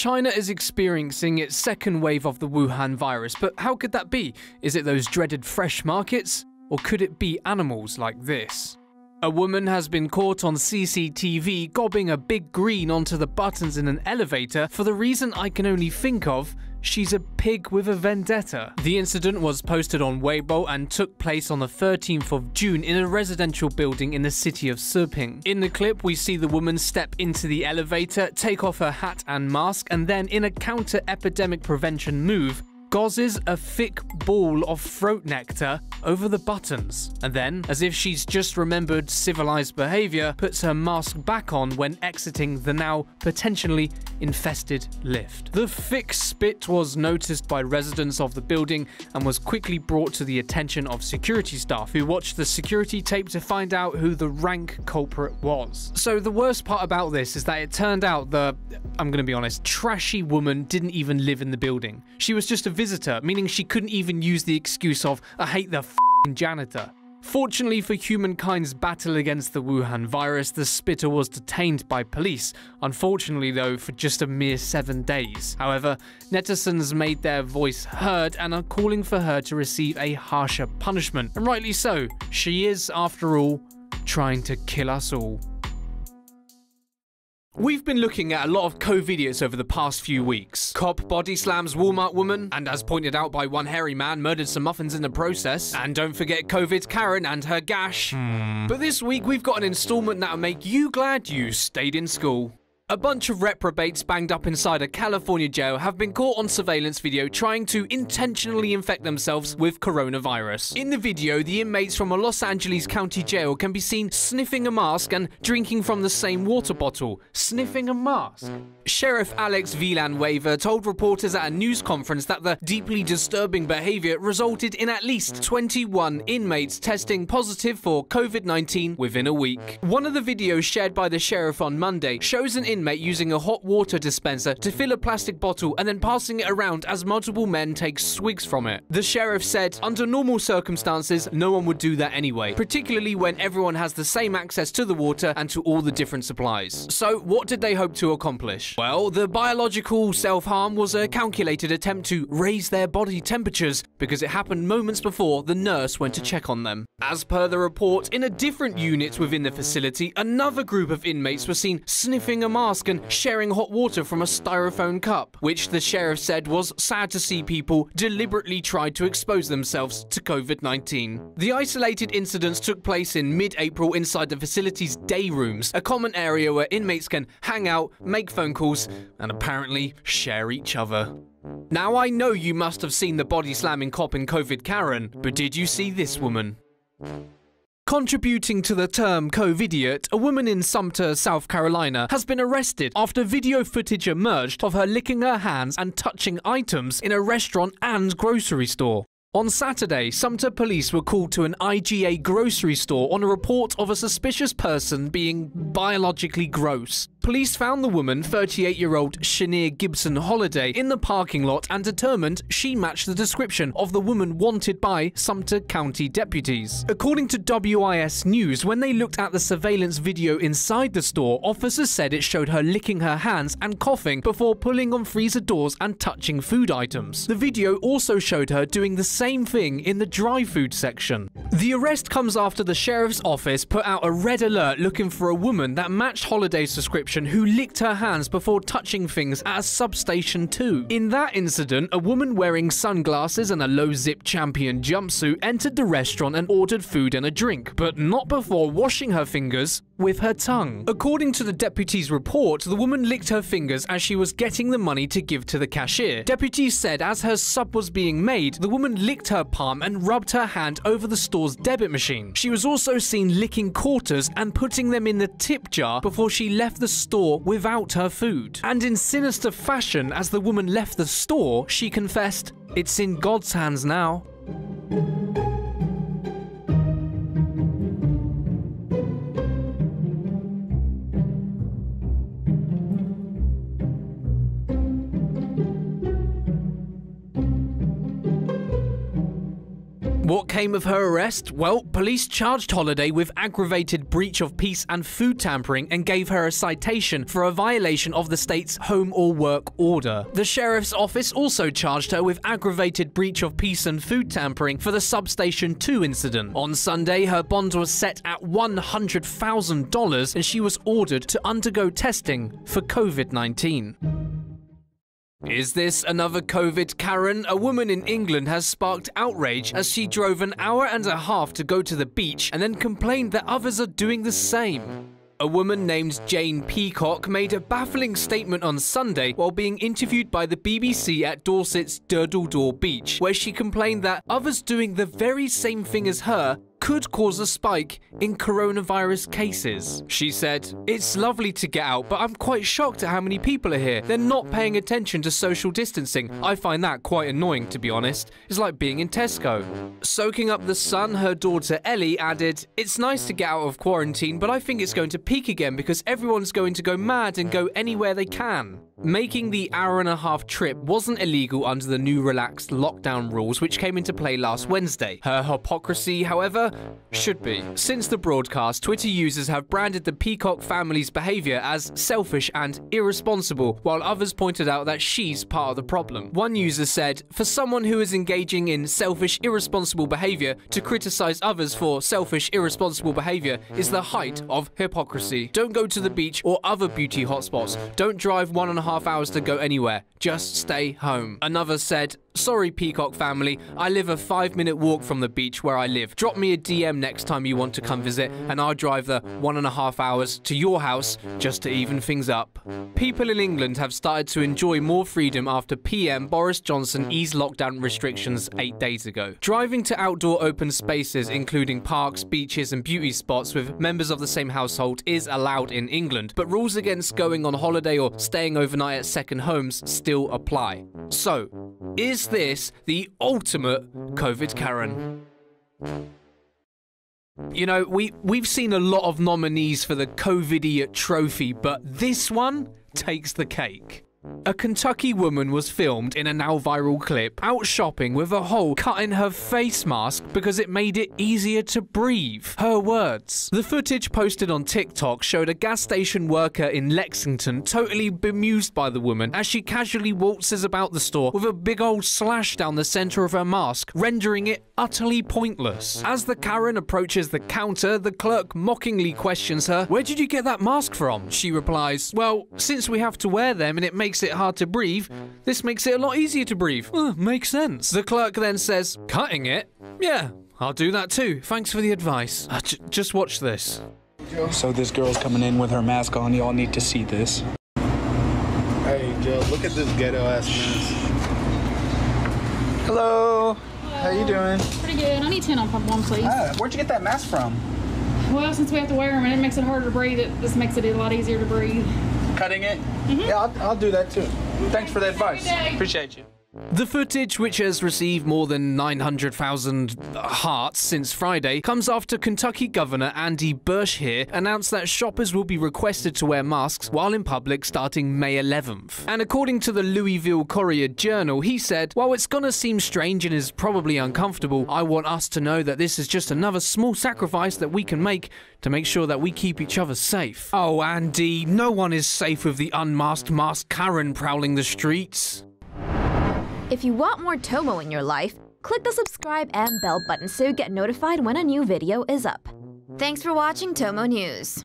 China is experiencing its second wave of the Wuhan virus, but how could that be? Is it those dreaded fresh markets? Or could it be animals like this? A woman has been caught on CCTV gobbing a big green onto the buttons in an elevator for the reason I can only think of: she's a pig with a vendetta. The incident was posted on Weibo and took place on the 13th of June in a residential building in the city of Siping. In the clip, we see the woman step into the elevator, take off her hat and mask, and then, in a counter-epidemic prevention move, gauzes a thick ball of throat nectar over the buttons, and then, as if she's just remembered civilized behavior, puts her mask back on when exiting the now potentially infested lift. The thick spit was noticed by residents of the building and was quickly brought to the attention of security staff, who watched the security tape to find out who the rank culprit was. So the worst part about this is that it turned out I'm gonna be honest, trashy woman didn't even live in the building. She was just a visitor, meaning she couldn't even use the excuse of, "I hate the f***ing janitor." Fortunately for humankind's battle against the Wuhan virus, the spitter was detained by police, unfortunately though for just a mere 7 days. However, netizens made their voice heard and are calling for her to receive a harsher punishment, and rightly so. She is, after all, trying to kill us all. We've been looking at a lot of co-videos over the past few weeks. Cop body slams Walmart woman, and as pointed out by one hairy man, murdered some muffins in the process. And don't forget COVID's Karen and her gash. But this week we've got an installment that'll make you glad you stayed in school. A bunch of reprobates banged up inside a California jail have been caught on surveillance video trying to intentionally infect themselves with coronavirus. In the video, the inmates from a Los Angeles County jail can be seen sniffing a mask and drinking from the same water bottle. Sniffing a mask? Sheriff Alex Villanueva told reporters at a news conference that the deeply disturbing behavior resulted in at least 21 inmates testing positive for COVID-19 within a week. One of the videos shared by the sheriff on Monday shows an inmate using a hot water dispenser to fill a plastic bottle and then passing it around as multiple men take swigs from it. The sheriff said, under normal circumstances, no one would do that anyway, particularly when everyone has the same access to the water and to all the different supplies. So what did they hope to accomplish? Well, the biological self-harm was a calculated attempt to raise their body temperatures because it happened moments before the nurse went to check on them. As per the report, in a different unit within the facility, another group of inmates were seen sniffing a mask and sharing hot water from a styrofoam cup, which the sheriff said was sad to see people deliberately try to expose themselves to COVID-19. The isolated incidents took place in mid-April inside the facility's day rooms, a common area where inmates can hang out, make phone calls, and apparently share each other. Now, I know you must have seen the body slamming cop in COVID Karen, but did you see this woman? Contributing to the term co-vidiot, a woman in Sumter, South Carolina, has been arrested after video footage emerged of her licking her hands and touching items in a restaurant and grocery store. On Saturday, Sumter police were called to an IGA grocery store on a report of a suspicious person being biologically gross. Police found the woman, 38-year-old Shania Gibson Holiday, in the parking lot and determined she matched the description of the woman wanted by Sumter County deputies. According to WIS News, when they looked at the surveillance video inside the store, officers said it showed her licking her hands and coughing before pulling on freezer doors and touching food items. The video also showed her doing the same thing in the dry food section. The arrest comes after the sheriff's office put out a red alert looking for a woman that matched Holiday's description who licked her hands before touching things at a substation too. In that incident, a woman wearing sunglasses and a low-zip Champion jumpsuit entered the restaurant and ordered food and a drink, but not before washing her fingers with her tongue. According to the deputy's report, the woman licked her fingers as she was getting the money to give to the cashier. Deputies said as her sub was being made, the woman licked her palm and rubbed her hand over the store's debit machine. She was also seen licking quarters and putting them in the tip jar before she left the store without her food. And in sinister fashion, as the woman left the store, she confessed, "It's in God's hands now." What came of her arrest? Well, police charged Holiday with aggravated breach of peace and food tampering and gave her a citation for a violation of the state's home or work order. The sheriff's office also charged her with aggravated breach of peace and food tampering for the Substation 2 incident. On Sunday, her bond was set at $100,000 and she was ordered to undergo testing for COVID-19. Is this another COVID Karen? A woman in England has sparked outrage as she drove an hour and a half to go to the beach and then complained that others are doing the same. A woman named Jane Peacock made a baffling statement on Sunday while being interviewed by the BBC at Dorset's Durdledore Beach, where she complained that others doing the very same thing as her could cause a spike in coronavirus cases. She said, "It's lovely to get out, but I'm quite shocked at how many people are here. They're not paying attention to social distancing. I find that quite annoying, to be honest. It's like being in Tesco." Soaking up the sun, her daughter Ellie added, "It's nice to get out of quarantine, but I think it's going to peak again because everyone's going to go mad and go anywhere they can." Making the hour-and-a-half trip wasn't illegal under the new relaxed lockdown rules which came into play last Wednesday. Her hypocrisy, however, should be. Since the broadcast, Twitter users have branded the Peacock family's behavior as selfish and irresponsible, while others pointed out that she's part of the problem. One user said, "For someone who is engaging in selfish, irresponsible behavior, to criticize others for selfish, irresponsible behavior is the height of hypocrisy. Don't go to the beach or other beauty hotspots. Don't drive 1.5 hours to go anywhere. Just stay home." Another said, "Sorry, Peacock family, I live a 5-minute walk from the beach where I live. Drop me a DM next time you want to come visit and I'll drive the 1.5 hours to your house just to even things up." People in England have started to enjoy more freedom after PM Boris Johnson eased lockdown restrictions 8 days ago. Driving to outdoor open spaces, including parks, beaches and beauty spots with members of the same household is allowed in England, but rules against going on holiday or staying overnight at second homes still apply. So, is this the ultimate COVID Karen? You know, we've seen a lot of nominees for the COVIDiot trophy, but this one takes the cake. A Kentucky woman was filmed in a now viral clip out shopping with a hole cut in her face mask because it made it easier to breathe. Her words. The footage posted on TikTok showed a gas station worker in Lexington totally bemused by the woman as she casually waltzes about the store with a big old slash down the center of her mask, rendering it utterly pointless. As the Karen approaches the counter, the clerk mockingly questions her, "Where did you get that mask from?" She replies, "Well, since we have to wear them and it makes it hard to breathe, this makes it a lot easier to breathe." Makes sense. The clerk then says, "Cutting it? Yeah, I'll do that too. Thanks for the advice. Just watch this." So this girl's coming in with her mask on. Y'all need to see this. Hey, Joe, look at this ghetto-ass mask. Hello. How you doing? Pretty good. I need 10 on one, please. Where'd you get that mask from? Well, since we have to wear them and it makes it harder to breathe, it just makes it a lot easier to breathe. Cutting it? Yeah, I'll do that too. Thanks for the advice. Appreciate you. The footage, which has received more than 900,000 hearts since Friday, comes after Kentucky Governor Andy Beshear announced that shoppers will be requested to wear masks while in public starting May 11th. And according to the Louisville Courier-Journal, he said, "While it's gonna seem strange and is probably uncomfortable, I want us to know that this is just another small sacrifice that we can make to make sure that we keep each other safe." Oh, Andy, no one is safe with the unmasked masked Karen prowling the streets. If you want more Tomo in your life, click the subscribe and bell button so you get notified when a new video is up. Thanks for watching Tomo News.